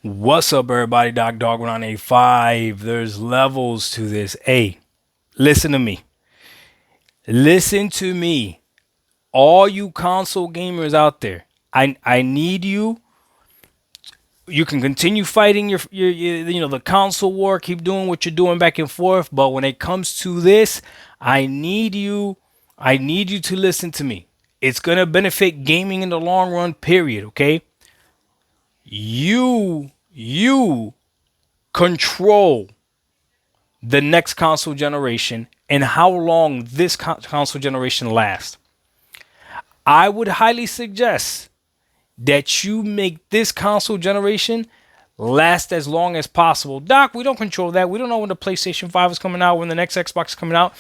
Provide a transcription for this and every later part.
What's up, everybody? Doc Dog 1985. There's levels to this. Hey, listen to me. Listen to me. All you console gamers out there, I need you. You can continue fighting your the console war. Keep doing what you're doing back and forth. But when it comes to this, I need you. I need you to listen to me. It's gonna benefit gaming in the long run. Period. Okay. You control the next console generation and how long this console generation lasts. I would highly suggest that you make this console generation last as long as possible. Doc, we don't control that. We don't know when the PlayStation 5 is coming out, when the next Xbox is coming out.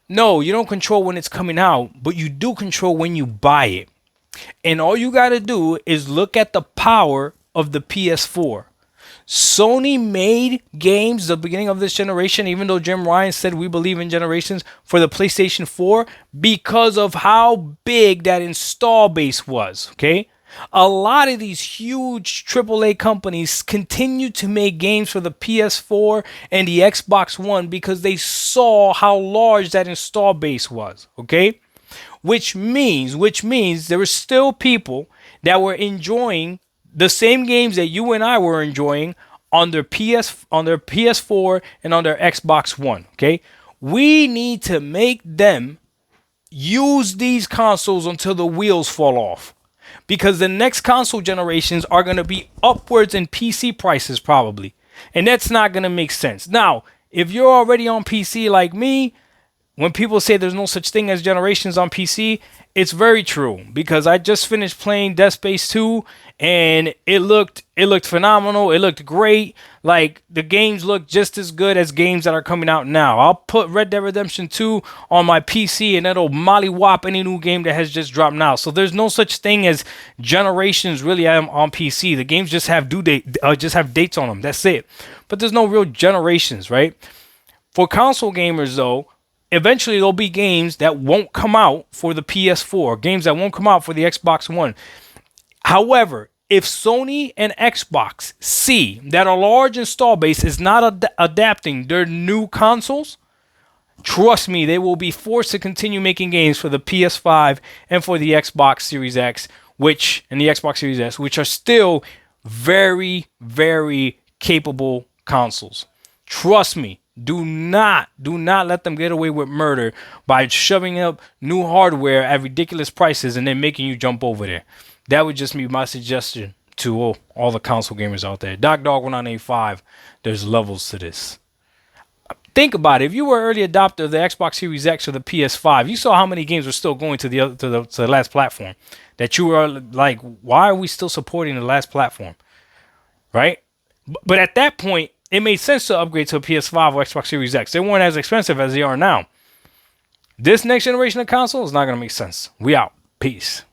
No, you don't control when it's coming out, but you do control when you buy it. And all you got to do is look at the power of the PS4. Sony made games the beginning of this generation, even though Jim Ryan said we believe in generations, for the PlayStation 4 because of how big that install base was. Okay. A lot of these huge AAA companies continue to make games for the PS4 and the Xbox One because they saw how large that install base was. Okay. Which means there were still people that were enjoying the same games that you and I were enjoying on their PS4 and on their Xbox One. Okay, we need to make them use these consoles until the wheels fall off, because the next console generations are going to be upwards in PC prices probably, and that's not going to make sense. Now, if you're already on PC like me, when people say there's no such thing as generations on PC, it's very true, because I just finished playing Dead Space 2 and it looked phenomenal. It looked great. Like, the games look just as good as games that are coming out now. I'll put Red Dead Redemption 2 on my PC and it'll mollywop any new game that has just dropped now. So there's no such thing as generations really on PC. The games just have just have dates on them. That's it. But there's no real generations, right? For console gamers though, eventually there'll be games that won't come out for the PS4, games that won't come out for the Xbox One. However, if Sony and Xbox see that a large install base is not adapting their new consoles, trust me, they will be forced to continue making games for the PS5 and for the Xbox Series X, and the Xbox Series S, which are still very, very capable consoles. Trust me. Do not let them get away with murder by shoving up new hardware at ridiculous prices and then making you jump over there. That would just be my suggestion to all the console gamers out there. Doc Dog 1985, there's levels to this. Think about it. If you were an early adopter of the Xbox Series X or the PS5, you saw how many games were still going to the last platform. That you were like, why are we still supporting the last platform? Right? But at that point, it made sense to upgrade to a PS5 or Xbox Series X. They weren't as expensive as they are now. This next generation of console is not going to make sense. We out. Peace.